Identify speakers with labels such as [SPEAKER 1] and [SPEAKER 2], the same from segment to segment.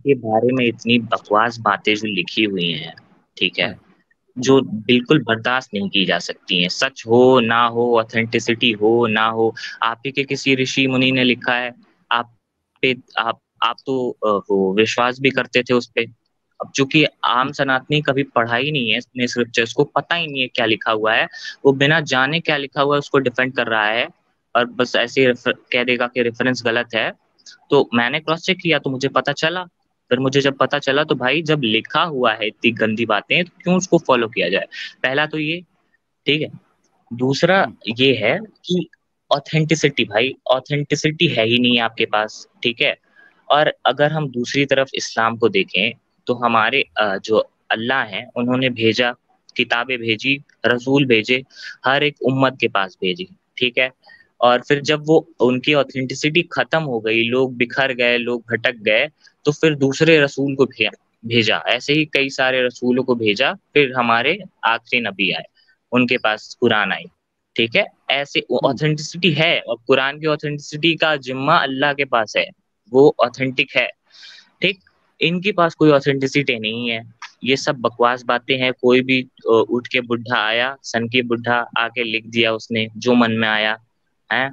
[SPEAKER 1] के बारे में इतनी बकवास बातें जो लिखी हुई हैं, ठीक है,
[SPEAKER 2] हम्म,
[SPEAKER 1] जो बिल्कुल बर्दाश्त नहीं की जा सकती हैं। सच हो ना हो, ऑथेंटिसिटी हो ना हो, आप ही के किसी ऋषि मुनि ने लिखा है, आप पे आप तो वो विश्वास भी करते थे उस पे। अब चूंकि आम सनातनी कभी पढ़ा ही नहीं है इसने स्क्रिप्चर्स को, पता ही नहीं है क्या लिखा हुआ है, वो बिना जाने क्या लिखा हुआ है उसको डिफेंड कर रहा है, और बस ऐसे ही कह देगा कि रेफरेंस गलत है। तो मैंने क्रॉस चेक किया तो मुझे पता चला। फिर मुझे जब पता चला तो भाई, जब लिखा हुआ है इतनी गंदी बातें तो क्यों उसको फॉलो किया जाए? पहला तो ये, ठीक है। दूसरा
[SPEAKER 2] हम्म,
[SPEAKER 1] ये है कि ऑथेंटिसिटी, भाई ऑथेंटिसिटी है ही नहीं आपके पास, ठीक है। और अगर हम दूसरी तरफ इस्लाम को देखें तो हमारे जो अल्लाह हैं उन्होंने भेजा, किताबें भेजी, रसूल भेजे, हर एक उम्मत के पास भेजी, ठीक है। और फिर जब वो उनकी ऑथेंटिसिटी खत्म हो गई, लोग बिखर गए, लोग भटक गए, तो फिर दूसरे रसूल को भेजा। ऐसे ही कई सारे रसूलों को भेजा, फिर हमारे आखिरी नबी आए, उनके पास कुरान आई, ठीक है। ऐसे
[SPEAKER 2] हम्म,
[SPEAKER 1] ऑथेंटिसिटी है, और कुरान की ऑथेंटिसिटी का जिम्मा अल्लाह के पास है, वो ऑथेंटिक है, ठीक। इनके पास कोई ऑथेंटिसिटी नहीं है, ये सब बकवास बातें हैं। कोई भी उठ के बुढ़ा आया, सन की बुढ़ा आके लिख दिया उसने जो मन में आया है,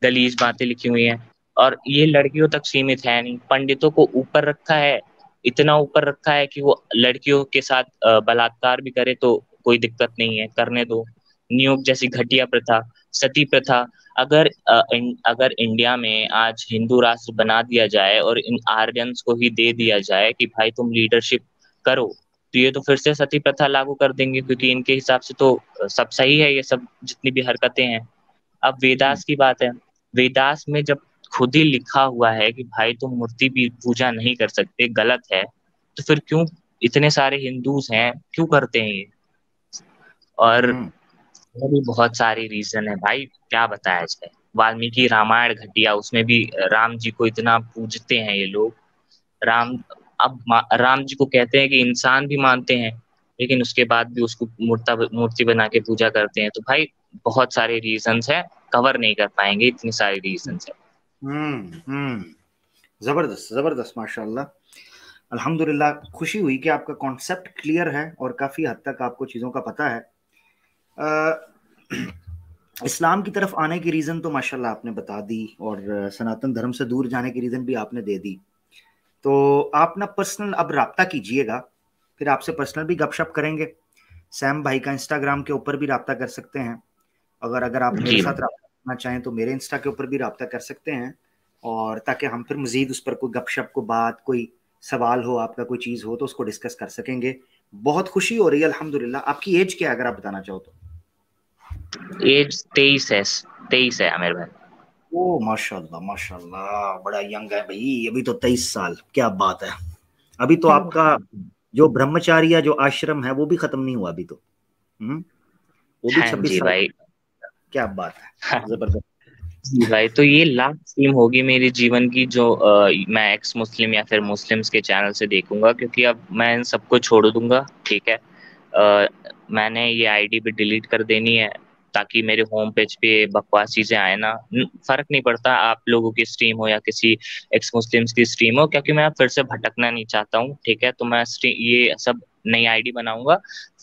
[SPEAKER 1] गलीज बातें लिखी हुई हैं। और ये लड़कियों तक सीमित है नहीं, पंडितों को ऊपर रखा है, इतना ऊपर रखा है कि वो लड़कियों के साथ बलात्कार भी करे तो कोई दिक्कत नहीं है, करने दो। नियोग जैसी घटिया प्रथा, सती प्रथा, अगर इंडिया में आज हिंदू राष्ट्र बना दिया जाए और इन आर्यंस को ही दे दिया जाए कि भाई तुम लीडरशिप करो, तो ये तो फिर से सती प्रथा लागू कर देंगे, क्योंकि इनके हिसाब से तो सब सही है, ये सब जितनी भी हरकतें हैं। अब
[SPEAKER 2] हम्म,
[SPEAKER 1] वेदास की बात है, वेदास में जब खुद ही लिखा हुआ है कि भाई तुम मूर्ति भी पूजा नहीं कर सकते, गलत है, तो फिर क्यों इतने सारे हिंदूज हैं क्यों करते हैं ये? और
[SPEAKER 2] हम्म,
[SPEAKER 1] और भी बहुत सारी रीजन है भाई, क्या बताया जाए। वाल्मीकि रामायण घटिया, उसमें भी राम जी को इतना पूजते हैं ये लोग। राम, राम जी को कहते हैं कि इंसान भी मानते हैं, लेकिन उसके बाद भी उसको मूर्ति बना के पूजा करते हैं। तो भाई बहुत सारे रीजंस हैं, कवर नहीं कर पाएंगे, इतनी सारी रीजंस है।
[SPEAKER 2] हम्म। जबरदस्त जबरदस्त, माशाल्लाह। अल्हम्दुलिल्लाह, खुशी हुई कि आपका कॉन्सेप्ट क्लियर है और काफी हद तक आपको चीजों का पता है। अ, इस्लाम की तरफ आने की रीजन तो माशाल्लाह आपने बता दी, और सनातन धर्म से दूर जाने की रीजन भी आपने दे दी। तो आप ना पर्सनल अब राब्ता कीजिएगा, फिर आपसे पर्सनल भी गपशप करेंगे। सैम भाई का इंस्टाग्राम के ऊपर भी राब्ता कर सकते हैं। अगर आप मेरे
[SPEAKER 1] जी
[SPEAKER 2] साथ
[SPEAKER 1] भाई।
[SPEAKER 2] राब्ता करना चाहें तो मेरे इंस्टा के ऊपर भी राब्ता कर सकते हैं। और ताकि हम फिर मजीद उस पर कोई गपशप, को बात, कोई सवाल हो, आपका कोई चीज़ हो तो उसको डिस्कस कर सकेंगे। बहुत खुशी हो रही है अल्हम्दुलिल्लाह। आपकी एज क्या है अगर आप बताना चाहो तो?
[SPEAKER 1] एज 23 है, 23 है आमिर भाई।
[SPEAKER 2] ओ माशाल्लाह माशाल्लाह, बड़ा यंग है भाई, अभी तो 23 साल, क्या बात है। अभी तो आपका जो ब्रह्मचारी या जो आश्रम है वो भी खत्म नहीं हुआ अभी तो। हम्म, वो भी
[SPEAKER 1] हाँ
[SPEAKER 2] छब्बीस
[SPEAKER 1] जी
[SPEAKER 2] साल
[SPEAKER 1] भाई।
[SPEAKER 2] क्या बात है, जबरदस्त।
[SPEAKER 1] जी भाई, तो ये लास्ट स्ट्रीम होगी मेरे जीवन की, जो मैं एक्स मुस्लिम या फिर मुस्लिम्स के चैनल से देखूंगा, क्योंकि अब मैं इन सबको छोड़ दूंगा, ठीक है। मैंने ये आईडी भी डिलीट कर देनी है, ताकि मेरे होम पेज पे बकवास चीजें आए ना। फर्क नहीं पड़ता आप लोगों की स्ट्रीम हो या किसी एक्स मुस्लिम्स की स्ट्रीम हो, क्योंकि मैं फिर से भटकना नहीं चाहता हूँ, ठीक है। तो मैं ये सब नई आईडी बनाऊंगा,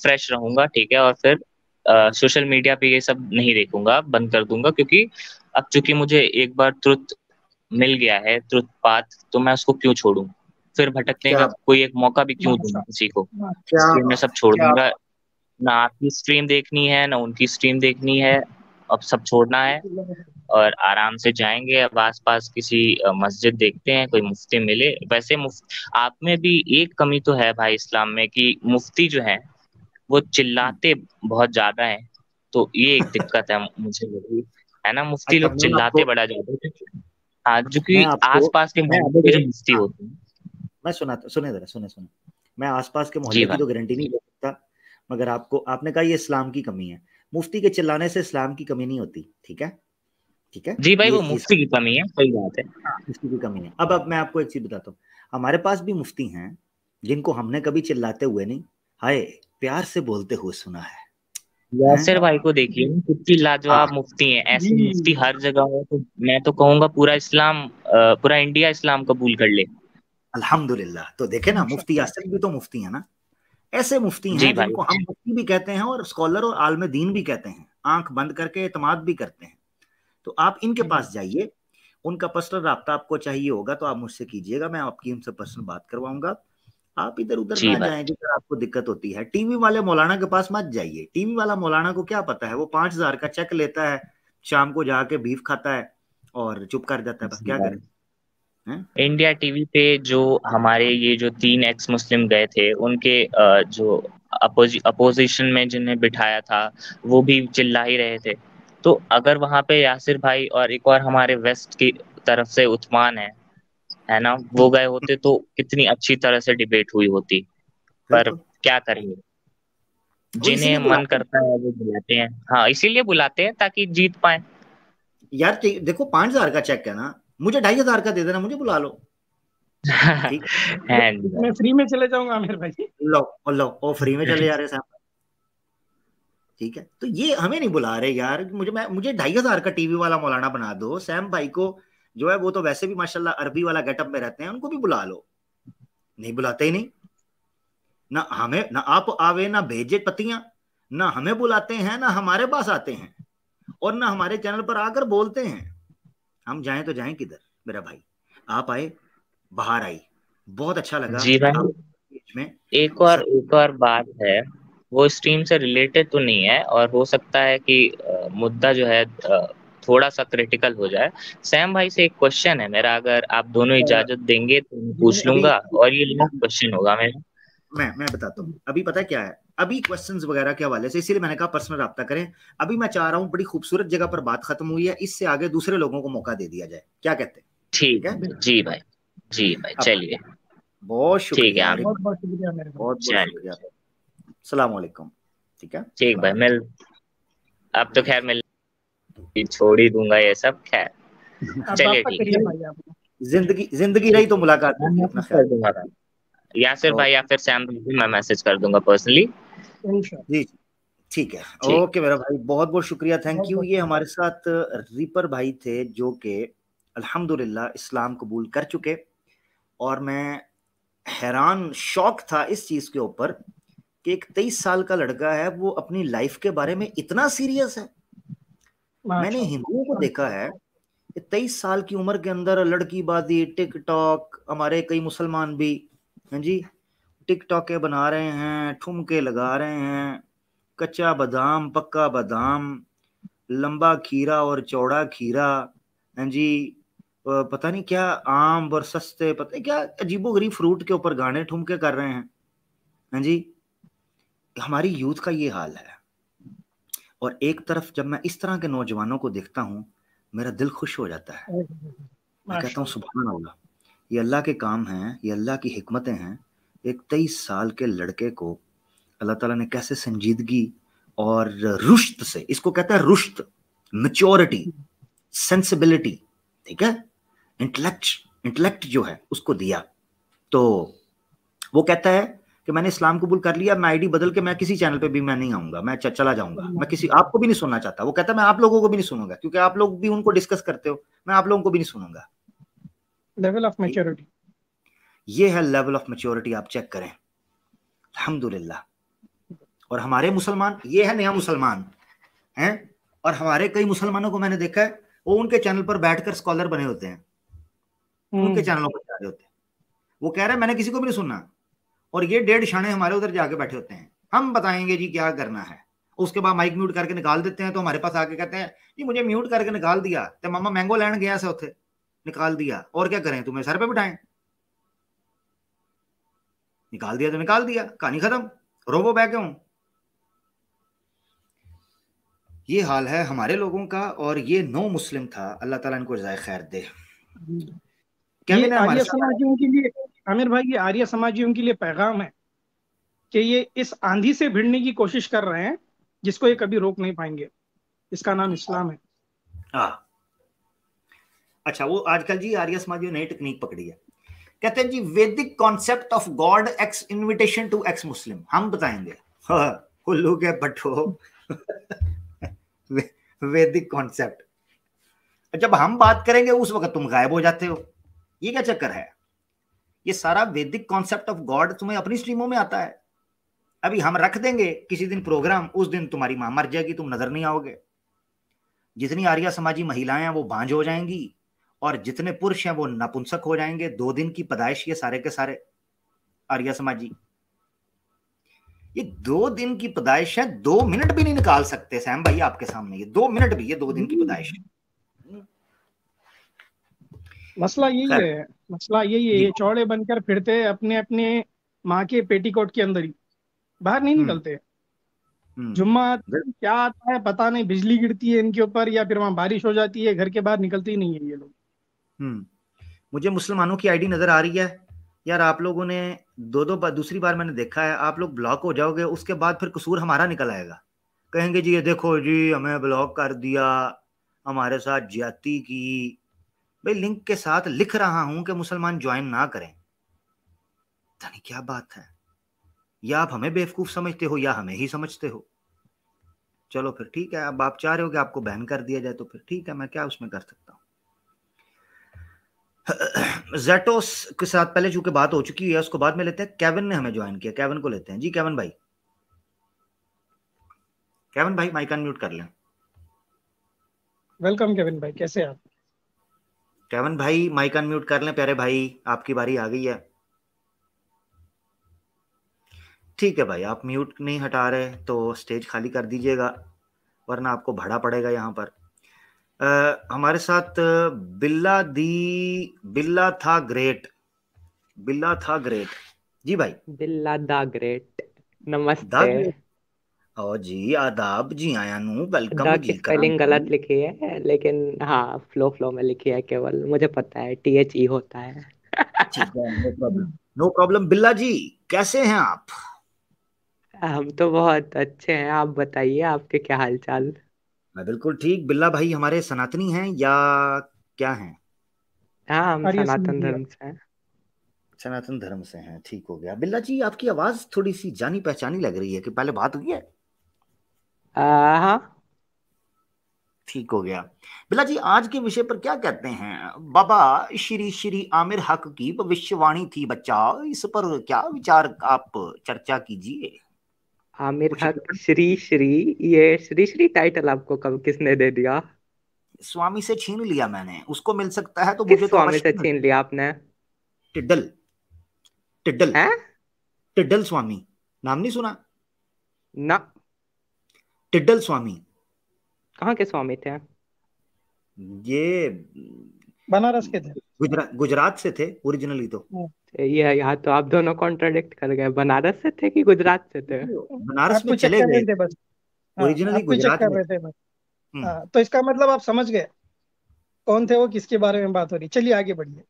[SPEAKER 1] फ्रेश रहूंगा, ठीक है। और फिर सोशल मीडिया पे ये सब नहीं देखूंगा, बंद कर दूंगा, क्योंकि अब चूंकि मुझे एक बार ट्रुथ मिल गया है, ट्रुथ पाथ, तो मैं उसको क्यों छोड़ूं? फिर भटकने
[SPEAKER 2] क्या
[SPEAKER 1] का कोई एक मौका भी क्यों दूं किसी को?
[SPEAKER 2] क्या
[SPEAKER 1] इसलिए मैं सब
[SPEAKER 2] बात है,
[SPEAKER 1] छोड़
[SPEAKER 2] क्या
[SPEAKER 1] दूंगा।
[SPEAKER 2] बात
[SPEAKER 1] ना आपकी स्ट्रीम देखनी है ना उनकी स्ट्रीम देखनी है, अब सब छोड़ना है। और आराम से जाएंगे, अब आसपास किसी मस्जिद देखते हैं, कोई मुफ्ती मिले। वैसे आप में भी एक कमी तो है भाई इस्लाम में, कि मुफ्ती जो है वो
[SPEAKER 2] है।
[SPEAKER 1] चिल्लाते बहुत ज्यादा है। तो ये एक दिक्कत है मुझे लगी, है ना, मुफ्ती
[SPEAKER 2] अच्छा,
[SPEAKER 1] लोग चिल्लाते बड़ा ज्यादा है। हाँ, जो
[SPEAKER 2] मैं
[SPEAKER 1] कि
[SPEAKER 2] आपको
[SPEAKER 1] आसपास के
[SPEAKER 2] मैं
[SPEAKER 1] मोहल्ले के
[SPEAKER 2] आपको
[SPEAKER 1] जो मुफ्ती
[SPEAKER 2] हाँ,
[SPEAKER 1] होते हैं।
[SPEAKER 2] मैं सुना सुने जरा, सुने। मैं आसपास के
[SPEAKER 1] जी
[SPEAKER 2] मोहल्ले की
[SPEAKER 1] भाई।
[SPEAKER 2] तो गारंटी नहीं ले सकता, मगर आपको, आपने कहा ये इस्लाम की कमी है। मुफ्ती के चिल्लाने से इस्लाम की कमी नहीं होती, ठीक है? ठीक है,
[SPEAKER 1] जी भाई, वो
[SPEAKER 2] ये
[SPEAKER 1] मुफ्ती की कमी है, सही बात है।
[SPEAKER 2] इसकी भी कमी है। अब मैं आपको एक चीज बताता हूँ। हमारे पास भी मुफ्ती हैं जिनको हमने कभी चिल्लाते हुए नहीं, हाय, प्यार से बोलते हुए सुना है?
[SPEAKER 1] यासिर भाई को देखिए ना, कितनी
[SPEAKER 2] हाँ
[SPEAKER 1] लाजवाब मुफ्ती हैं। ऐसे मुफ्ती
[SPEAKER 2] जी,
[SPEAKER 1] हर जगह हो तो मैं तो कहूंगा पूरा इस्लाम, पूरा इंडिया इस्लाम कबूल कर ले।
[SPEAKER 2] अल्हम्दुलिल्लाह। तो देखे ना, मुफ्ती यासिर भी तो मुफ्ती है ना, ऐसे मुफ्ती
[SPEAKER 1] जी
[SPEAKER 2] हैं
[SPEAKER 1] भाई।
[SPEAKER 2] जिनको हम मुफ्ती भी कहते हैं और स्कॉलर और आलम दीन भी कहते हैं, आंख बंद करके एतमाद भी करते हैं। तो आप इनके पास जाइए, उनका पर्सनल राब्ता आपको चाहिए होगा तो आप मुझसे कीजिएगा, मैं आपकी उनसे पर्सनल बात करवाऊंगा। आप इधर उधर
[SPEAKER 1] जी
[SPEAKER 2] ना
[SPEAKER 1] भाई।
[SPEAKER 2] जाएं जिधर आपको दिक्कत होती है। टीवी वाले मौलाना के पास मत जाइए, टीवी वाला मौलाना को क्या पता है, वो 5,000 का चेक लेता है, शाम को जाके बीफ खाता है और चुप कर जाता है, बस
[SPEAKER 1] जी
[SPEAKER 2] क्या
[SPEAKER 1] भाई।
[SPEAKER 2] करे हैं?
[SPEAKER 1] इंडिया टीवी पे जो हमारे ये जो 3 एक्स मुस्लिम गए थे, उनके जो अपोजिशन में जिन्हें बिठाया था, वो भी चिल्ला ही रहे थे। तो अगर वहां पे यासिर भाई और एक और हमारे वेस्ट की तरफ से उस्मान है ना, वो गए होते तो कितनी अच्छी तरह से डिबेट हुई होती। पर
[SPEAKER 2] बिल्कुल,
[SPEAKER 1] क्या करेंगे,
[SPEAKER 2] वो
[SPEAKER 1] जिन्हें
[SPEAKER 2] इसीलिए
[SPEAKER 1] मन
[SPEAKER 2] बुलाते हैं
[SPEAKER 1] करता है वो बुलाते हैं। हाँ, इसीलिए बुलाते हैं ताकि जीत पाए।
[SPEAKER 2] यार। देखो 5,000 का चेक है ना, मुझे 2,500 का दे देना, मुझे बुला लो, ठीक
[SPEAKER 1] है नहीं
[SPEAKER 3] मैं
[SPEAKER 1] भाई।
[SPEAKER 3] फ्री में चले जाऊंगा आमिर भाई।
[SPEAKER 2] लो, और लो, और फ्री में चले जा रहे साहब, ठीक है। तो ये हमें नहीं बुला रहे यार, मुझे 2,500 का टीवी वाला मौलाना बना दो। सैम भाई को जो है, वो तो वैसे भी माशाल्लाह अरबी वाला गेटअप में रहते हैं, उनको भी बुला लो। नहीं बुलाते ही नहीं, ना हमें, ना आप आवे ना भेजे पतियां, ना हमें बुलाते हैं, ना हमारे पास आते हैं, और ना हमारे चैनल पर आकर बोलते हैं। हम जाएं तो जाएं किधर मेरा भाई? आप आए, बाहर आई, बहुत अच्छा लगा
[SPEAKER 1] जी भाई।
[SPEAKER 2] आप बीच में सब।
[SPEAKER 1] एक और बात है, वो स्ट्रीम से रिलेटेड तो नहीं है और हो सकता है कि मुद्दा जो है थोड़ा सा क्रिटिकल हो जाए। सैम भाई से एक क्वेश्चन है मेरा, अगर आप दोनों इजाजत देंगे तो मैं
[SPEAKER 2] नहीं,
[SPEAKER 1] पूछ
[SPEAKER 2] अभी
[SPEAKER 1] लूंगा, और ये लास्ट क्वेश्चन होगा मेरा।
[SPEAKER 2] मैं बताता हूँ। अभी पता है क्या है, अभी क्वेश्चंस वगैरह के हवाले से इसीलिए मैंने कहा पर्सनल राब्ता करें। अभी मैं चाह रहा हूँ, बड़ी खूबसूरत जगह पर बात खत्म हुई है, इससे आगे दूसरे लोगों को मौका दे दिया जाए, क्या कहते हैं? ठीक
[SPEAKER 1] ठीक
[SPEAKER 2] है,
[SPEAKER 1] है जी भाई। जी भाई
[SPEAKER 2] अब
[SPEAKER 1] चलिए।
[SPEAKER 2] बहुत
[SPEAKER 1] ठीक है
[SPEAKER 2] शुक्रिया
[SPEAKER 1] आमिर
[SPEAKER 2] आरिफ,
[SPEAKER 3] बहुत बहुत शुक्रिया मेरे भाई।
[SPEAKER 2] बहुत बहुत
[SPEAKER 1] चलिए।
[SPEAKER 2] शुक्रिया। सलाम वालेकुम। ठीक है,
[SPEAKER 1] ठीक भाई,
[SPEAKER 2] सलाम
[SPEAKER 1] मिल अब तो खैर मिल छोड़ ही दूंगा ये सब, खैर
[SPEAKER 3] अब
[SPEAKER 1] चलिए
[SPEAKER 3] आपका
[SPEAKER 1] ठीक
[SPEAKER 3] करियर
[SPEAKER 1] है।
[SPEAKER 3] भाई आप।
[SPEAKER 2] जिंदगी जिंदगी रही
[SPEAKER 1] ठीक
[SPEAKER 2] तो
[SPEAKER 1] है,
[SPEAKER 2] मुलाकात
[SPEAKER 1] मैं
[SPEAKER 2] होगी, अपना
[SPEAKER 1] मैसेज
[SPEAKER 2] ख्याल
[SPEAKER 1] कर दूंगा भाई, यासिर
[SPEAKER 2] रखो।
[SPEAKER 1] भाई या फिर सैम भाई को मैं मैसेज कर दूंगा पर्सनली।
[SPEAKER 3] इंशाल्लाह।
[SPEAKER 2] जी, ठीक है,
[SPEAKER 1] ठीक।
[SPEAKER 2] ओके मेरा भाई, बहुत बहुत शुक्रिया, थैंक
[SPEAKER 3] बहुत
[SPEAKER 2] यू।
[SPEAKER 3] बहुत
[SPEAKER 2] ये
[SPEAKER 3] शुक्रिया।
[SPEAKER 2] हमारे साथ रीपर भाई थे जो कि अल्हम्दुलिल्लाह इस्लाम कबूल कर चुके। और मैं हैरान, शौक था इस चीज के ऊपर कि एक 23 साल का लड़का है, वो अपनी लाइफ के बारे में इतना सीरियस है। मैंने हिंदुओं को
[SPEAKER 3] माशाल्लाह।
[SPEAKER 2] देखा है कि 23 साल की उम्र के अंदर लड़कीबाजी, टिकटॉक, हमारे कई मुसलमान भी हैं जी, टिकटॉके बना रहे हैं, ठुमके लगा रहे हैं, कच्चा बादाम, पक्का बादाम, लंबा खीरा और चौड़ा खीरा, हैं जी, पता नहीं क्या, आम और सस्ते, पता नहीं क्या अजीबो गरीब फ्रूट के ऊपर गाने ठुमके कर रहे हैं। हैं जी, हमारी यूथ का ये हाल है। और एक तरफ जब मैं इस तरह के नौजवानों को देखता हूँ, मेरा दिल खुश हो जाता है। मैं कहता हूँ
[SPEAKER 3] माशाल्लाह।
[SPEAKER 2] सुभान अल्लाह, ये अल्लाह के काम हैं, ये अल्लाह की हिकमतें हैं। एक 23 साल के लड़के को अल्लाह ताला ने कैसे संजीदगी और रुश्त से, इसको कहता है रुश्त, मैच्योरिटी, सेंसिबिलिटी, ठीक है, इंटेलेक्ट जो है उसको दिया। तो वो कहता है कि मैंने इस्लाम कबूल कर लिया, मैं आईडी बदल के मैं किसी चैनल पे भी मैं नहीं आऊंगा, मैं चला जाऊंगा, मैं किसी आपको भी नहीं सुनना चाहता। वो कहता है मैं आप लोगों को भी नहीं सुनूंगा, क्योंकि आप लोग भी उनको डिस्कस करते हो, मैं आप लोगों को भी नहीं सुनूंगा।
[SPEAKER 3] लेवल ऑफ
[SPEAKER 2] ठीक,
[SPEAKER 3] मैच्योरिटी।
[SPEAKER 2] ये है लेवल ऑफ मैच्योरिटी, आप चेक करें, अल्हम्दुलिल्लाह। और हमारे मुसलमान, ये है नया मुसलमान हैं। और हमारे कई मुसलमानों को मैंने देखा है, वो उनके चैनल पर बैठकर स्कॉलर बने होते हैं, उनके चैनलों पर जा रहे होते हैं, वो कह रहे हैं मैंने किसी को भी नहीं सुनना, और ये 1.5 शाने हमारे उधर जाके बैठे होते हैं, हम बताएंगे जी क्या करना है। उसके बाद माइक म्यूट करके निकाल देते हैं, तो हमारे पास आके कहते हैं जी मुझे म्यूट करके निकाल दिया, तो मामा मैंगो लैंड गया से उथे निकाल दिया, और क्या करें, तुम्हें सर पे बिठाएं, निकाल दिया तो निकाल दिया, कहानी खत्म, रोबो बैक हूं। ये हाल है हमारे लोगों का, और ये नो मुस्लिम था, अल्लाह ताला इनको जज़ाए खैर दे।
[SPEAKER 3] ये
[SPEAKER 2] केविन है हमारे
[SPEAKER 3] आर्य
[SPEAKER 2] साथ।
[SPEAKER 3] समाजियों के लिए, आमिर भाई, ये आर्य समाजियों के लिए पैगाम है कि ये इस आंधी से भिड़ने की कोशिश कर रहे हैं जिसको ये कभी रोक नहीं पाएंगे। इसका नाम इस्लाम है।
[SPEAKER 2] हाँ, अच्छा, वो आजकल जी आर्य समाजियों ने नई टेक्निक पकड़ी है, कहते हैं जी Vedic concept of God ex invitation to ex Muslim, हम बताएंगे। हाँ, उल्लू के पट्टो वैदिक कॉन्सेप्ट, जब हम बात करेंगे उस वक्त तुम गायब हो जाते हो, ये क्या चक्कर है? ये सारा वैदिक कॉन्सेप्ट ऑफ गॉड तुम्हें अपनी स्ट्रीमों में आता है। अभी हम रख देंगे किसी दिन प्रोग्राम, उस दिन तुम्हारी मां मर जाएगी, तुम नजर नहीं आओगे। जितनी आर्य समाजी महिलाएं हैं वो बांझ हो जाएंगी, और जितने पुरुष हैं वो नपुंसक हो जाएंगे। 2 दिन की पैदाइश ये सारे के सारे आर्य समाजी। ये 2 दिन की पैदाइश है, 2 मिनट भी नहीं निकाल सकते सैम भाई आपके सामने। ये 2 मिनट भी, ये 2 दिन की पैदाइश है।
[SPEAKER 3] मसला यही है, मसला यही है, ये चौड़े बनकर फिरते हैं अपने अपने माँ के पेटीकोट के अंदर ही, बाहर नहीं निकलते। जुम्मा क्या आता है पता नहीं, बिजली गिरती है इनके ऊपर या फिर वहां बारिश हो जाती है, घर के बाहर निकलते ही नहीं है ये लोग।
[SPEAKER 2] मुझे मुसलमानों की आईडी नजर आ रही है यार। आप लोगों ने 2 बार, दूसरी बार मैंने देखा है, आप लोग ब्लॉक हो जाओगे, उसके बाद फिर कसूर हमारा निकल आएगा। कहेंगे जी ये देखो जी हमें ब्लॉक कर दिया, हमारे साथ ज्यादती की। भाई लिंक के साथ लिख रहा हूं कि मुसलमान ज्वाइन ना करें, पता नहीं क्या बात है। या आप हमें बेवकूफ समझते हो या हमें ही समझते हो। चलो फिर ठीक है, अब आप चाह रहे हो कि आपको बैन कर दिया जाए तो फिर ठीक है, मैं क्या उसमें कर सकता हूँ। जेटोस के साथ पहले चूंकि बात हो चुकी है, उसको बाद में लेते हैं। केविन ने हमें ज्वाइन किया, केविन को लेते हैं जी। केविन भाई, केविन भाई माइक अनम्यूट कर लें।
[SPEAKER 3] वेलकम केविन भाई, कैसे आप?
[SPEAKER 2] केविन भाई माइक अनम्यूट कर लें प्यारे भाई, आपकी बारी आ गई है। ठीक है भाई, आप म्यूट नहीं हटा रहे तो स्टेज खाली कर दीजिएगा, वरना आपको भाड़ा पड़ेगा यहाँ पर। हमारे साथ बिल्ला था ग्रेट जी भाई।
[SPEAKER 4] बिल्ला दा ग्रेट, नमस्ते।
[SPEAKER 2] ओ जी आदाब जी, आया नू वेलकम
[SPEAKER 4] दा
[SPEAKER 2] जी।
[SPEAKER 4] की स्पेलिंग गलत लिखी है, लेकिन हाँ फ्लो में लिखी है केवल, मुझे पता है THE होता है।
[SPEAKER 2] ठीक है, नो प्रॉब्लम। बिल्ला जी कैसे हैं आप?
[SPEAKER 4] हम तो बहुत अच्छे हैं, आप बताइए आपके क्या हाल चाल?
[SPEAKER 2] मैं बिल्कुल ठीक। बिल्ला भाई हमारे सनातनी हैं या क्या हैं?
[SPEAKER 4] हाँ, हम सनातन धर्म से हैं।
[SPEAKER 2] सनातन धर्म से हैं, ठीक हो गया। बिल्ला जी आपकी आवाज थोड़ी सी जानी पहचानी लग रही है, कि पहले बात हुई है?
[SPEAKER 4] हाँ,
[SPEAKER 2] ठीक हो गया। बिल्ला जी आज के विषय पर क्या कहते हैं? बाबा श्री श्री आमिर हक की भविष्यवाणी थी बच्चा, इस पर क्या विचार, आप चर्चा कीजिए।
[SPEAKER 4] आमिर हक श्री ये श्री टाइटल आपको कब किसने दे दिया?
[SPEAKER 2] स्वामी से छीन लिया मैंने, उसको मिल सकता है तो
[SPEAKER 4] किस
[SPEAKER 2] मुझे तो
[SPEAKER 4] स्वामी से
[SPEAKER 2] अवश्य।
[SPEAKER 4] छीन लिया आपने?
[SPEAKER 2] टिड्डल
[SPEAKER 4] है?
[SPEAKER 2] टिड्डल स्वामी, नाम नहीं सुना?
[SPEAKER 4] ना,
[SPEAKER 2] टिड्डल स्वामी
[SPEAKER 4] कहाँ के स्वामी थे?
[SPEAKER 2] ये
[SPEAKER 3] बनारस के थे,
[SPEAKER 2] गुजरात से थे ओरिजिनली तो।
[SPEAKER 4] ये यहाँ तो आप दोनों कॉन्ट्राडिक्ट कर गए, बनारस से थे कि गुजरात से थे?
[SPEAKER 2] बनारस में चले गए
[SPEAKER 3] थे बस,
[SPEAKER 2] ओरिजिनली
[SPEAKER 3] आपको चेक
[SPEAKER 2] गुजरात
[SPEAKER 3] कर
[SPEAKER 2] में।
[SPEAKER 3] रहे थे बस। हाँ, तो इसका मतलब आप समझ गए कौन थे वो, किसके बारे में बात हो रही। चलिए आगे बढ़िए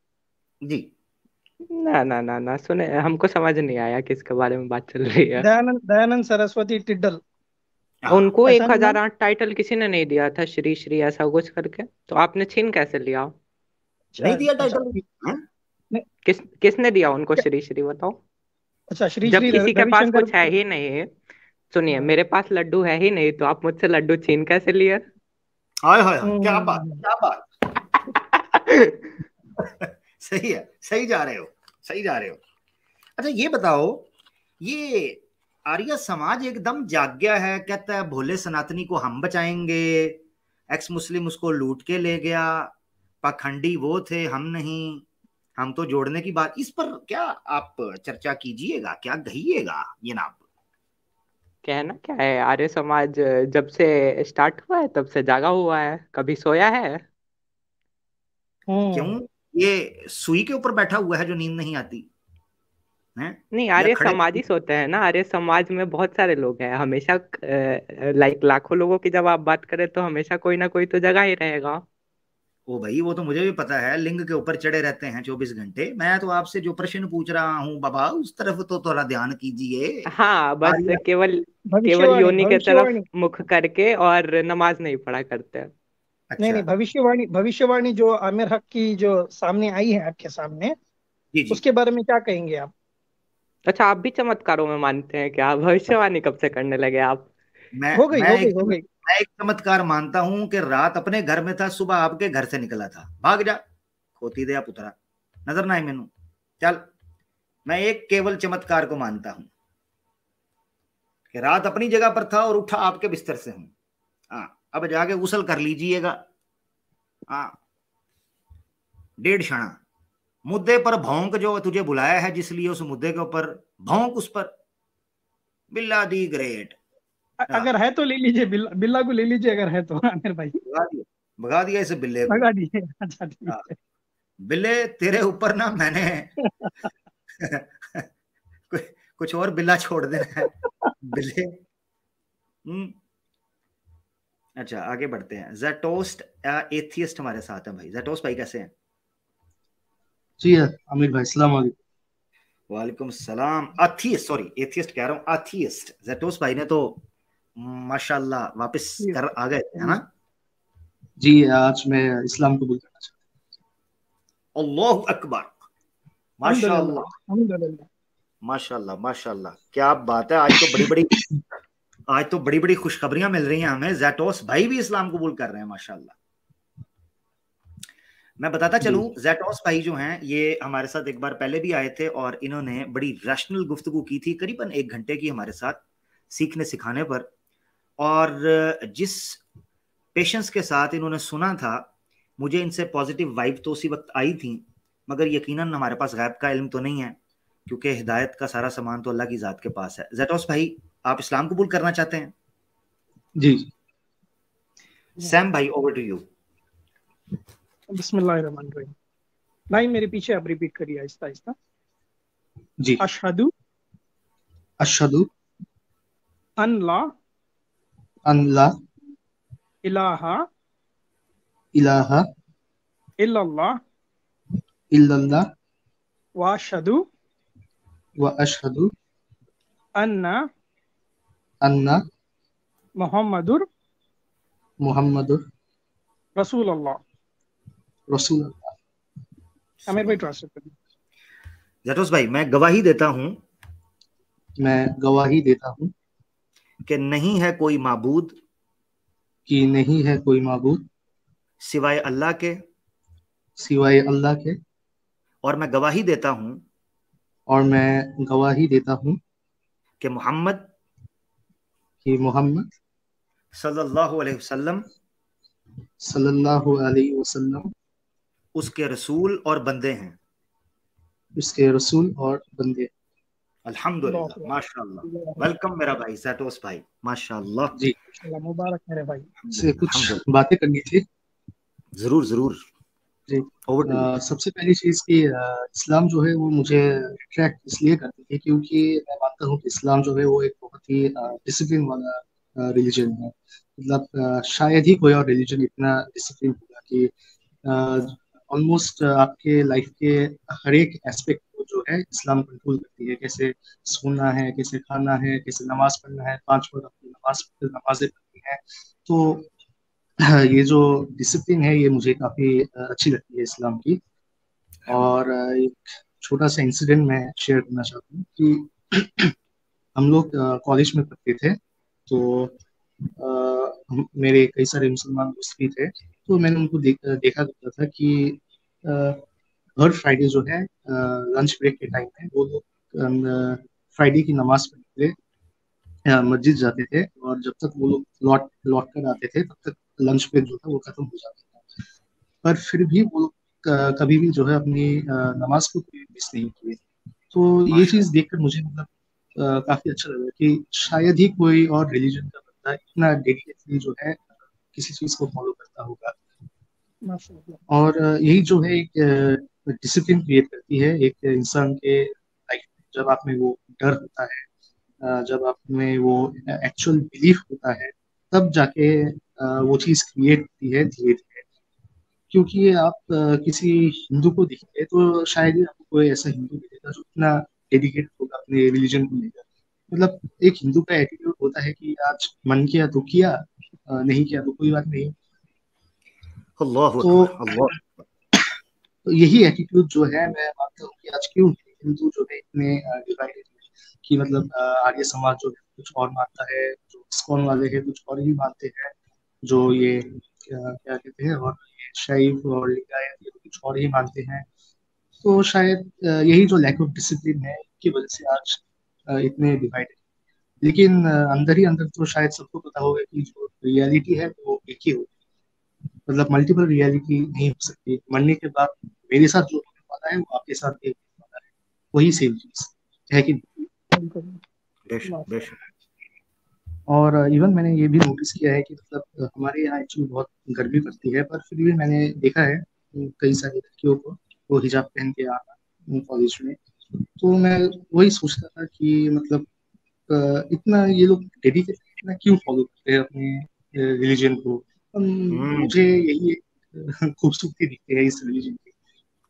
[SPEAKER 2] जी।
[SPEAKER 4] ना सुने, हमको समझ नहीं आया किसके बारे में बात चल रही है।
[SPEAKER 3] दयानंद सरस्वती टिड्डल।
[SPEAKER 4] उनको
[SPEAKER 3] पहचान
[SPEAKER 4] 1008 टाइटल किसी ने नहीं दिया था, श्री ऐसा कुछ करके, तो आपने छीन कैसे लिया?
[SPEAKER 2] नहीं दिया टाइटल?
[SPEAKER 4] किसने दिया उनको श्री बताओ?
[SPEAKER 3] अच्छा, श्री
[SPEAKER 4] जब किसी के पास
[SPEAKER 3] रविशंकर।
[SPEAKER 4] कुछ है ही नहीं। सुनिए, मेरे पास लड्डू है ही नहीं, तो आप मुझसे लड्डू छीन कैसे लिए?
[SPEAKER 2] हाय हाय क्या बात, क्या बात। सही है, सही जा रहे हो। अच्छा ये बताओ, ये आर्य समाज एकदम जाग गया है, कहता है भोले सनातनी को हम बचाएंगे, एक्स मुस्लिम उसको लूट के ले गया, पाखंडी वो थे हम नहीं, हम तो जोड़ने की बात। इस पर क्या आप चर्चा कीजिएगा, क्या कहिएगा ये नाम?
[SPEAKER 4] कहना क्या है, आर्य समाज जब से स्टार्ट हुआ है तब से जागा हुआ है, कभी सोया है?
[SPEAKER 2] क्यों? ये सुई के ऊपर बैठा हुआ है जो नींद नहीं आती है?
[SPEAKER 4] नहीं, आर्य समाज ही सोते हैं ना। आर्य समाज में बहुत सारे लोग हैं, हमेशा लाइक लाखों लोगों की जब आप बात करें तो हमेशा कोई ना कोई तो जगह ही रहेगा।
[SPEAKER 2] ओ भाई वो तो मुझे भी पता है, लिंग के ऊपर चढ़े रहते हैं 24 घंटे। मैं तो आपसे जो प्रश्न पूछ रहा हूँ बाबा, उस तरफ तो थोड़ा ध्यान कीजिए।
[SPEAKER 4] हाँ, बस केवल योनि के तरफ मुख करके और नमाज नहीं पढ़ा करते।
[SPEAKER 2] अच्छा।
[SPEAKER 3] नहीं, भविष्यवाणी जो आमिर हक की जो सामने आई है आपके सामने,
[SPEAKER 2] जी।
[SPEAKER 3] उसके बारे में क्या कहेंगे आप?
[SPEAKER 4] अच्छा, आप भी चमत्कारों में मानते हैं क्या? भविष्यवाणी कब से करने लगे आप?
[SPEAKER 3] हो गई।
[SPEAKER 2] मैं एक चमत्कार मानता हूँ कि रात अपने घर में था, सुबह आपके घर से निकला था। भाग जा खोती दे पुत्रा, नजर ना आई मैनू, चल मैं एक केवल चमत्कार को मानता हूं कि रात अपनी जगह पर था और उठा आपके बिस्तर से हूं। हाँ, अब जाके गुसल कर लीजिएगा। हाँ, 1.5 क्षण मुद्दे पर भौंक, जो तुझे बुलाया है जिसलिए उस मुद्दे के ऊपर भौंक उस पर। बिल्ला दी ग्रेट।
[SPEAKER 3] अगर है तो ले लीजिए, बिल्ला बिल्ला को ले लीजिए अगर है तो आमिर भाई।
[SPEAKER 2] भगा दिया इसे बिल्ले को।
[SPEAKER 3] भगा दीजिए। अच्छा ठीक है।
[SPEAKER 2] बिल्ले तेरे ऊपर ना मैंने कुछ और बिल्ला छोड़ देना है बिल्ले। अच्छा, आगे बढ़ते हैं। ज़ेटोस्ट एथियस्ट हमारे साथ है भाई। ज़ेटोस्ट भाई कैसे हैं?
[SPEAKER 5] जी आमिर भाई, अस्सलाम वालेकुम।
[SPEAKER 2] वालेकुम सलाम। अथियस्ट, सॉरी एथियस्ट कह रहा हूँ, अथियस्ट। ज़ेटोस्ट भाई ने तो माशाल्लाह वापस कर आ गए थे, है ना?
[SPEAKER 5] जी, आज मैं इस्लाम कबूल करना चाहता
[SPEAKER 2] हूँ। अल्लाहु अकबर, माशाल्लाह माशाल्लाह माशाल्लाह, क्या बात है। आज तो बड़ी बड़ी खुशखबरियां मिल रही हैं हमें। ज़ेटोस भाई भी इस्लाम कबूल कर रहे हैं, माशाल्लाह। मैं बताता चलूं, ज़ेटोस भाई जो हैं ये हमारे साथ एक बार पहले भी आए थे और इन्होंने बड़ी रैशनल गुफ्तगू की थी, करीबन 1 घंटे की हमारे साथ सीखने सिखाने पर। और जिस पेशेंस के साथ इन्होंने सुना था, मुझे इनसे पॉजिटिव वाइब तो उसी वक्त आई थी, मगर यकीनन हमारे पास गैब का इल्म तो नहीं है, क्योंकि हिदायत का सारा सामान तो अल्लाह की ज़ात के पास है। ज़ेटोस भाई, आप इस्लाम कबूल करना चाहते हैं?
[SPEAKER 5] जी।
[SPEAKER 2] सैम भाई, ओवर टू यू।
[SPEAKER 3] बिस्मिल्लाहिर्रहमानिर्रहीम। भाई मेरे पीछे आप रिपीट करिए आहिस्ता आहिस्ता।
[SPEAKER 5] जी।
[SPEAKER 3] अशहदु
[SPEAKER 5] अशहदु
[SPEAKER 3] अन ला इलाहा
[SPEAKER 5] इलाहा
[SPEAKER 3] इल्लल्लाह
[SPEAKER 5] इल्लल्लाह
[SPEAKER 3] व अशहदु अन्ना मुहम्मदुर रसूलुल्लाह। आमिर भाई ट्रांसलेट करिए।
[SPEAKER 2] ज़ेटोस भाई, मैं गवाही देता हूं कि नहीं है कोई माबूद सिवाय अल्लाह के, और मैं गवाही देता हूं कि मोहम्मद सल्लल्लाहु अलैहि वसल्लम उसके रसूल और बंदे हैं। अल्हम्दुलिल्लाह, माशाल्लाह। वेलकम मेरा भाई ज़ेटोस भाई, माशाल्लाह।
[SPEAKER 5] जी,
[SPEAKER 3] मुबारक मेरे भाई।
[SPEAKER 5] से कुछ बातें करनी थी।
[SPEAKER 2] जरूर जरूर
[SPEAKER 5] जी। सबसे पहली चीज कि इस्लाम जो है वो मुझे अट्रैक्ट इसलिए करती है क्योंकि मैं मानता हूँ कि इस्लाम जो है वो एक बहुत ही डिसिप्लिन वाला रिलीजन है। मतलब शायद ही कोई और रिलीजन इतना डिसिप्लिन होगा कि ऑलमोस्ट आपके लाइफ के हर एक एस्पेक्ट को जो है इस्लाम कंट्रोल करती है। कैसे सोना है, कैसे खाना है, कैसे नमाज पढ़ना है, 5 वक्त अपनी नमाजें पढ़नी है। तो ये जो डिसिप्लिन है ये मुझे काफी अच्छी लगती है इस्लाम की। और एक छोटा सा इंसिडेंट मैं शेयर करना चाहता हूँ कि हम लोग कॉलेज में पढ़ते थे, तो मेरे कई सारे मुसलमान दोस्त भी थे, तो मैंने उनको देखा करता था कि हर फ्राइडे जो है लंच ब्रेक के टाइम में वो लोग फ्राइडे की नमाज पढ़ने के लिए मस्जिद जाते थे, और जब तक वो लोग लौट कर आते थे तब तक लंच ब्रेक जो था वो खत्म हो जाता था। पर फिर भी वो लोग कभी भी जो है अपनी नमाज को मिस नहीं किए। तो ये चीज देखकर मुझे मतलब काफी अच्छा लगा कि शायद ही कोई और रिलीजन का बंदा इतना डेडिकेटली जो है किसी चीज को फॉलो करता होगा। और यही जो है एक डिसिप्लिन क्रिएट करती है एक इंसान के लाइफ में। जब आप में वो डर होता है, जब आप में वो एक्चुअल बिलीफ होता है, तब जाके वो चीज क्रिएट होती है धीरे धीरे। क्योंकि आप किसी हिंदू को देखिए तो शायद ही आपको कोई ऐसा हिंदू मिलेगा जो इतना डेडिकेट होगा अपने रिलीजन को लेकर। मतलब एक हिंदू का एटीट्यूड होता है कि आज मन किया तो किया, नहीं किया तो कोई बात नहीं। तो यही एटीट्यूड जो है मैं मानता हूँ कि आज क्यों हिंदू जो है इतने डिवाइडेड है कि मतलब आर्य समाज जो है कुछ और मानता है, जो इस्कॉन वाले हैं कुछ और ही मानते हैं, जो ये क्या कहते हैं और शैव और लिंगायत ये कुछ और ही मानते हैं। तो शायद यही जो लैक ऑफ डिसिप्लिन है की वजह से आज इतने डिवाइडेड। लेकिन अंदर ही अंदर तो शायद सबको पता होगा कि जो रियलिटी है वो एक ही होगी, मतलब मल्टीपल रियलिटी नहीं हो सकती। मरने के बाद मेरे साथ जो होने वाला है वो आपके साथ भी होने वाला है, वही सेम चीज है कि
[SPEAKER 2] बेशक।
[SPEAKER 5] और इवन मैंने ये भी नोटिस किया है कि मतलब हमारे यहाँ एक्चुअली बहुत गर्मी पड़ती है, पर फिर भी मैंने देखा है कई सारी लड़कियों को वो हिजाब पहन के आना कॉलेज में। तो मैं वही सोचता था कि मतलब इतना ये लोग डेडिकेट इतना क्यों फॉलो करते हैं अपने रिलीजन को। मुझे यही एक खूबसूरती दिखती है इस रिलीजन की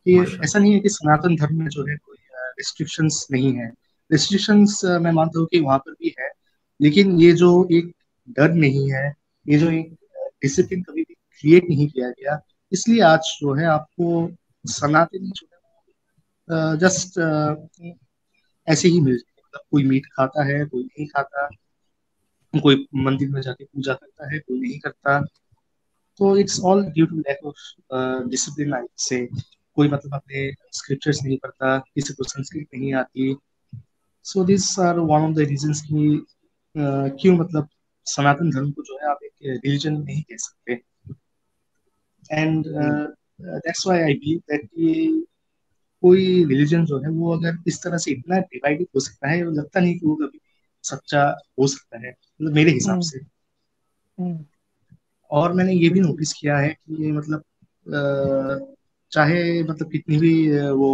[SPEAKER 5] कि ऐसा नहीं है कि सनातन धर्म में जो है कोई रिस्ट्रिक्शंस नहीं है। रिस्ट्रिक्शंस मैं मानता हूँ कि वहाँ पर भी है, लेकिन ये जो एक डर नहीं है, ये जो एक डिसिप्लिन कभी भी क्रिएट नहीं किया गया, इसलिए आज जो है आपको सनातनी जो है जस्ट ऐसे ही मिल जाए। मतलब कोई मीट खाता है, कोई नहीं खाता, कोई मंदिर में जाके पूजा करता है, कोई नहीं करता। तो it's all due to lack of discipline I say. कोई मतलब अपने स्क्रिप्चर्स नहीं पढ़ता, किसी को संस्कृत नहीं आती। So this are one of the reasons कि क्यों मतलब सनातन धर्म को जो है आप एक रिलीजन नहीं कह सकते। And that's why I believe that कि कोई रिलीजन जो है वो अगर इस तरह से इतना डिवाइडेड हो सकता है, वो लगता नहीं कि वो कभी सच्चा हो सकता है, मतलब मेरे हिसाब से। और मैंने ये भी नोटिस किया है कि मतलब चाहे मतलब कितनी भी वो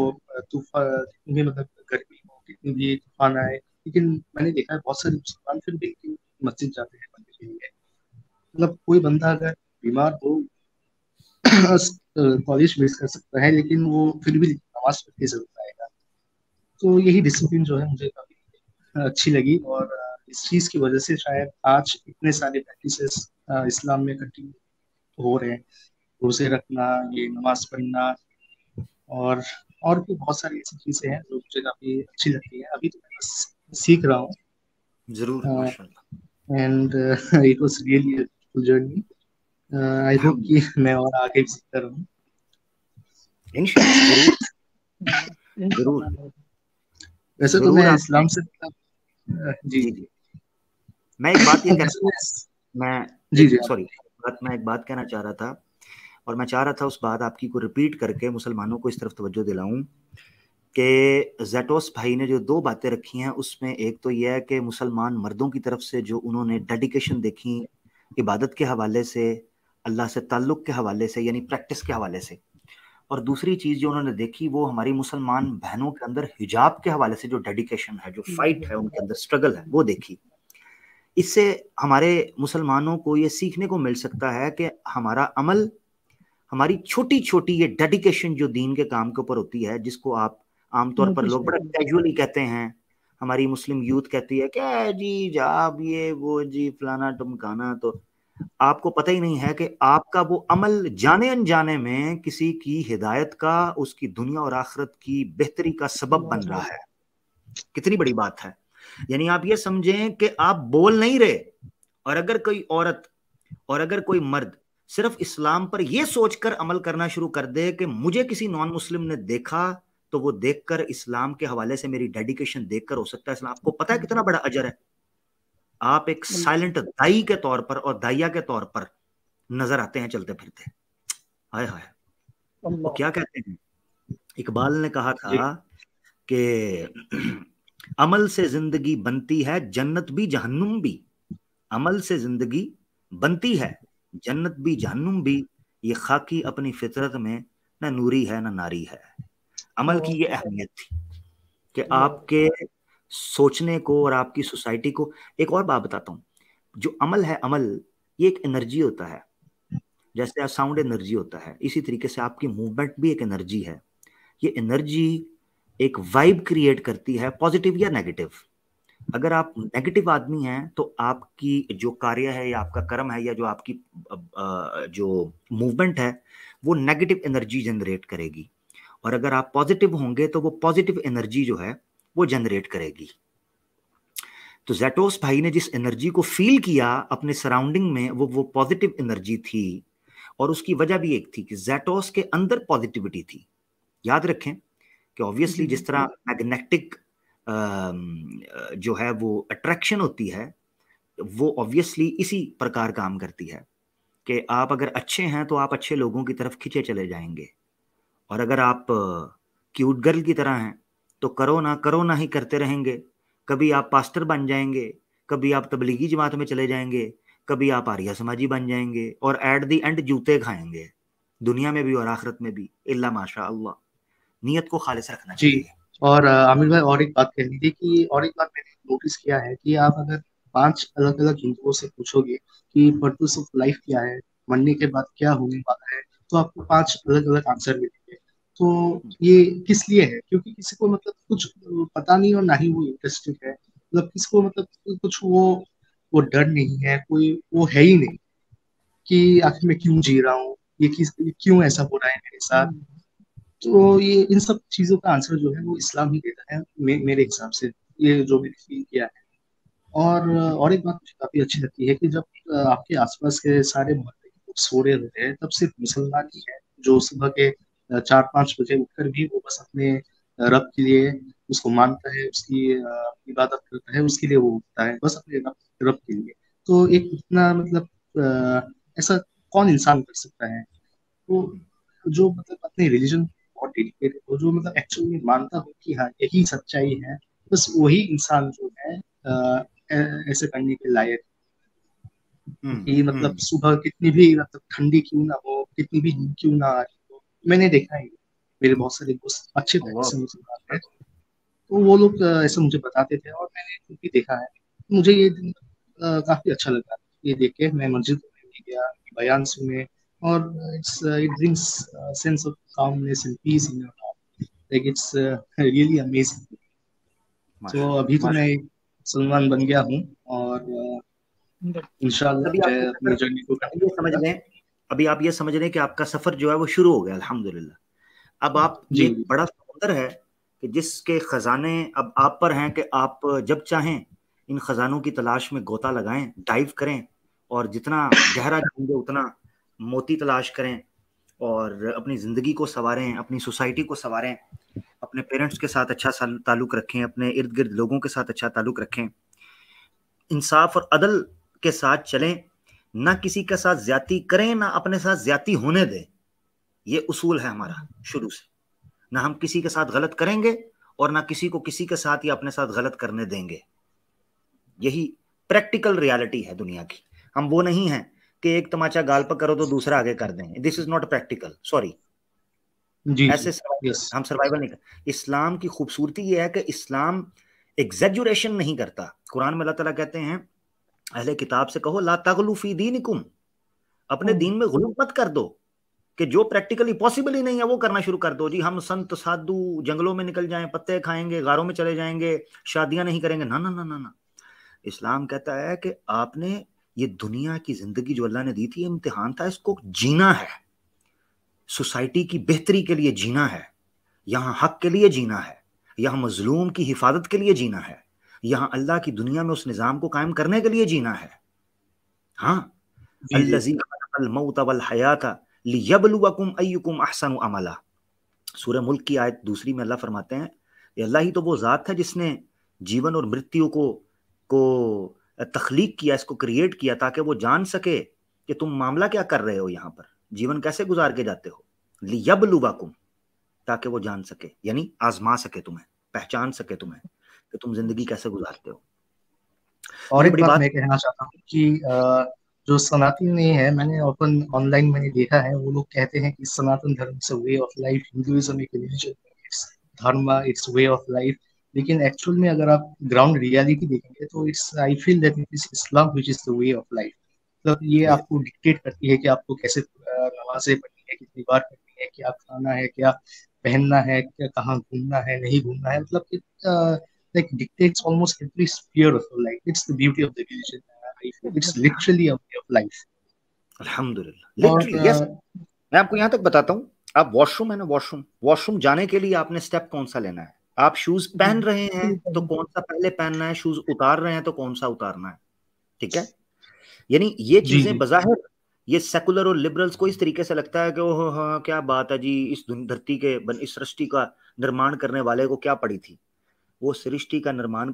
[SPEAKER 5] तूफान, कितनी भी मतलब गर्मी हो, कितनी भी तूफान आए, लेकिन मैंने देखा है बहुत सारे मुसलमान फिर भी मस्जिद जाते हैं पढ़ने के लिए। मतलब कोई बंदा अगर बीमार हो कॉलेज मिस कर सकता है, लेकिन वो फिर भी नमाज पढ़ के जरूर आएगा। तो यही डिसिप्लिन जो है मुझे काफी अच्छी लगी, और इस चीज की वजह से शायद आज इतने सारे प्रैक्टिसेस इस्लाम में कंटिन्यू हो रहे हैं। रोजे रखना, ये नमाज पढ़ना, और भी बहुत सारी ऐसी चीजें हैं जो मुझे काफी अच्छी लगती है। अभी तो मैं बस सीख रहा हूँ।
[SPEAKER 2] जरूर, माशाल्लाह।
[SPEAKER 5] And it was really a beautiful journey. I hope कि मैं और आगे भी सीखता रहूँ
[SPEAKER 2] इंशाल्लाह। जरूर।
[SPEAKER 5] वैसे तो मैं इस्लाम से जी
[SPEAKER 2] मैं एक बात ये मैं एक बात कहना चाह रहा था, और मैं चाह रहा था उस बात आपकी को रिपीट करके मुसलमानों को इस तरफ तवज्जो दिलाऊं कि ज़ैटोस भाई ने जो दो बातें रखी हैं, उसमें एक तो यह है कि मुसलमान मर्दों की तरफ से जो उन्होंने डेडिकेशन देखी इबादत के हवाले से, अल्लाह से ताल्लुक़ के हवाले से, यानी प्रैक्टिस के हवाले से, और दूसरी चीज़ जो उन्होंने देखी वो हमारी मुसलमान बहनों के अंदर हिजाब के हवाले से जो डेडिकेशन है, जो फाइट है, उनके अंदर स्ट्रगल है, वो देखी। इससे हमारे मुसलमानों को ये सीखने को मिल सकता है कि हमारा अमल, हमारी छोटी छोटी ये डेडिकेशन जो दीन के काम के ऊपर होती है, जिसको आप आमतौर पर लोग बड़ा कैजुअली कहते हैं, हमारी मुस्लिम यूथ कहती है क्या जी जाब ये वो जी फलाना टमकाना, तो आपको पता ही नहीं है कि आपका वो अमल जाने अनजाने में किसी की हिदायत का, उसकी दुनिया और आखिरत की बेहतरी का सबब बन रहा है। कितनी बड़ी बात है। यानी आप ये समझें कि आप बोल नहीं रहे, और अगर कोई औरत और अगर कोई मर्द सिर्फ इस्लाम पर यह सोचकर अमल करना शुरू कर दे कि मुझे किसी नॉन मुस्लिम ने देखा तो वो देखकर इस्लाम के हवाले से मेरी डेडिकेशन देखकर हो सकता है इस्लाम, आपको पता है कितना बड़ा अजर है। आप एक साइलेंट दाई के तौर पर और दाइया के तौर पर नजर आते हैं चलते फिरते। हाय हाय, वो क्या कहते हैं, इकबाल ने कहा था कि अमल से जिंदगी बनती है जन्नत भी जहन्नुम भी, अमल से जिंदगी बनती है जन्नत भी जहन्नुम भी, ये खाकी अपनी फितरत में न नूरी है न नारी है। अमल की ये अहमियत थी कि आपके सोचने को और आपकी सोसाइटी को। एक और बात बताता हूँ, जो अमल है, अमल ये एक एनर्जी होता है, जैसे साउंड एनर्जी होता है, इसी तरीके से आपकी मूवमेंट भी एक एनर्जी है। ये एनर्जी एक वाइब क्रिएट करती है, पॉजिटिव या नेगेटिव। अगर आप नेगेटिव आदमी हैं तो आपकी जो कार्य है या आपका कर्म है या जो आपकी जो मूवमेंट है वो नेगेटिव एनर्जी जनरेट करेगी, और अगर आप पॉजिटिव होंगे तो वो पॉजिटिव एनर्जी जो है वो जनरेट करेगी। तो ज़ैटोस भाई ने जिस एनर्जी को फील किया अपने सराउंडिंग में, वो पॉजिटिव एनर्जी थी, और उसकी वजह भी एक थी कि ज़ैटोस के अंदर पॉजिटिविटी थी। याद रखें कि ऑब्वियसली जिस तरह मैग्नेटिक जो है वो अट्रैक्शन होती है, वो ऑब्वियसली इसी प्रकार काम करती है कि आप अगर अच्छे हैं तो आप अच्छे लोगों की तरफ खींचे चले जाएंगे, और अगर आप क्यूट गर्ल की तरह हैं तो करो ना ही करते रहेंगे। कभी आप पास्टर बन जाएंगे, कभी आप तबलीगी जमात में चले जाएंगे, कभी आप आर्या समाजी बन जाएंगे, और एट द एंड जूते खाएंगे, दुनिया में भी और आखिरत में भी, इल्ला माशा अल्लाह। नियत को खालिस रखना चाहिए।
[SPEAKER 5] और आमिर भाई, और एक बात कहनी थी कि और एक बात मैंने नोटिस किया है कि आप अगर 5 अलग अलग हिंदुओं से पूछोगे कि पर्पस ऑफ लाइफ क्या है, मरने के बाद क्या होने वाला है, तो आपको 5 अलग अलग आंसर मिलेंगे। तो ये किस लिए है? क्योंकि किसी को मतलब कुछ पता नहीं और ना ही वो इंटरेस्टेड है, मतलब किसी को मतलब कुछ वो डर नहीं है, कोई वो है ही नहीं कि आखिर मैं क्यों जी रहा हूँ, ये क्यों ऐसा हो रहा है मेरे साथ। तो ये इन सब चीजों का आंसर जो है वो इस्लाम ही देता है, मेरे हिसाब से, ये जो मैंने फील किया है। और एक बात मुझे काफी अच्छी लगती है कि जब आपके आसपास के सारे मोहल्ले के लोग सो रहे होते हैं, तब सिर्फ मुसलमान ही है जो सुबह के 4-5 बजे उठकर भी वो बस अपने रब के लिए उसको मानता है, उसकी इबादत करता है, उसके लिए वो उठता है, बस अपने रब के लिए। तो एक इतना मतलब ऐसा कौन इंसान कर सकता है? तो जो मतलब अपने रिलीजन बहुत डेडिकेटेड हो, जो मतलब एक्चुअली में मानता हो कि हाँ यही सच्चाई है, बस वही इंसान जो है ऐसे करने के लायक। कि मतलब सुबह कितनी भी मतलब ठंडी क्यों ना हो, कितनी भी नींद क्यों ना आ रही हो, मैंने देखा है मेरे बहुत सारे दोस्त अच्छे तरह से मुसलमान हैं, तो वो लोग ऐसे मुझे बताते थे और मैंने खुद भी देखा है। मुझे ये दिन काफी अच्छा लगा ये देख के। मैं मस्जिद में भी गया, बयान सुने, और it brings sense of calmness and peace in your heart, like it's really amazing. तो अभी तो मैं मुसलमान बन गया हूँ, और इंशाल्लाह मैं अपनी जर्नी को
[SPEAKER 2] ये समझ लें, अभी आप ये समझ लें कि आपका सफर जो है वो शुरू हो गया अल्हम्दुलिल्लाह। अब आप ये बड़ा समुंदर है कि जिसके खजाने अब आप पर हैं कि आप जब चाहें इन खजानों की तलाश में गोता लगाएं, डाइव करें, और जितना गहरा जाएंगे उतना मोती तलाश करें, और अपनी जिंदगी को संवारें, अपनी सोसाइटी को संवारें, अपने पेरेंट्स के साथ अच्छा ताल्लुक रखें, अपने इर्द गिर्द लोगों के साथ अच्छा ताल्लुक रखें, इंसाफ और अदल के साथ चलें, ना किसी के साथ ज्यादती करें, ना अपने साथ ज्यादती होने दें। ये उसूल है हमारा शुरू से, ना हम किसी के साथ गलत करेंगे और ना किसी को किसी के साथ या अपने साथ गलत करने देंगे। यही प्रैक्टिकल रियलिटी है दुनिया की। हम वो नहीं हैं कि एक तमाचा गाल पर करो तो दूसरा आगे कर दें। This is not practical, sorry. ऐसे हम सर्वाइवल नहीं कर। इस्लाम की खूबसूरती यह है कि इस्लाम एग्जैजुरेशन नहीं करता। कुरान में अल्लाह ताला कहते हैं अहले किताब से कहो ला तगलू फी दीनिकुम, अपने दीन में गुलूम मत कर दो कि जो प्रैक्टिकली पॉसिबल ही नहीं है वो करना शुरू कर दो। जी हम संत साधु जंगलों में निकल जाएं, पत्ते खाएंगे, गारों में चले जाएंगे, शादियां नहीं करेंगे, ना ना ना ना ना। इस्लाम कहता है कि आपने ये दुनिया की जिंदगी जो अल्लाह ने दी थी, इम्तिहान था, इसको जीना है, सोसाइटी की बेहतरी के लिए जीना है, यहाँ हक के लिए जीना है, यहाँ मजलूम की हिफाजत के लिए जीना है, यहाँ अल्लाह की दुनिया में उस निज़ाम को कायम करने के लिए जीना है। हाँ, अल्लज़ी खलक़ल मौत वल हयात लियब्लुवकुम अय्युकुम अहसनु अमला। सूरह मुल्क की आयत 2 में अल्लाह फरमाते हैं, अल्लाह ही तो वो ज़ात है जिसने जीवन और मृत्यु को तख्लीक किया, इसको क्रिएट किया ताकि वो जान सके कि तुम मामला क्या कर रहे हो, यहाँ पर जीवन कैसे गुजार के जाते हो। लियब्लुवकुम, ताकि वो जान सके, यानी आजमा सके तुम्हें, पहचान सके तुम्हें कि तुम जिंदगी कैसे गुजारते हो।
[SPEAKER 5] और एक बात मैं कहना चाहता हूँ कि जो सनातनी है, मैंने ओपन ऑनलाइन मैंने देखा है, वो लोग कहते हैं कि सनातन धर्म it's a way of life, Hinduism एक रिलीजन, इट्स धर्म, इट्स वे ऑफ लाइफ। लेकिन एक्चुअल में अगर आप ग्राउंड रियलिटी देखेंगे तो it's, I feel that it is Islam which is the way of life. मतलब ये आपको डिक्टेट करती है कि आपको कैसे नमाजें पढ़नी है, कितनी बार पढ़नी है, क्या खाना है, क्या पहनना है, क्या कहाँ घूमना है, नहीं घूमना है। मतलब like dictates almost every sphere of your life. It's the beauty of the religion. It's literally a way of life.
[SPEAKER 2] अल्हम्दुलिल्लाह, लिटरली यस। मैं आपको यहाँ तक बताता हूँ, आप वॉशरूम है ना, वॉशरूम जाने के लिए आपने स्टेप कौन सा लेना है। आप शूज पहन रहे हैं तो कौन सा पहले पहनना है, शूज उतार रहे हैं तो कौन सा उतारना है, ठीक है। यानी ये चीजें बज़ाहिर ये सेकुलर और लिबरल्स को इस तरीके से लगता है कि ओह हाँ क्या बात है जी, इस धरती के इस सृष्टि का निर्माण करने वाले को क्या पड़ी थी। वो सृष्टि का निर्माण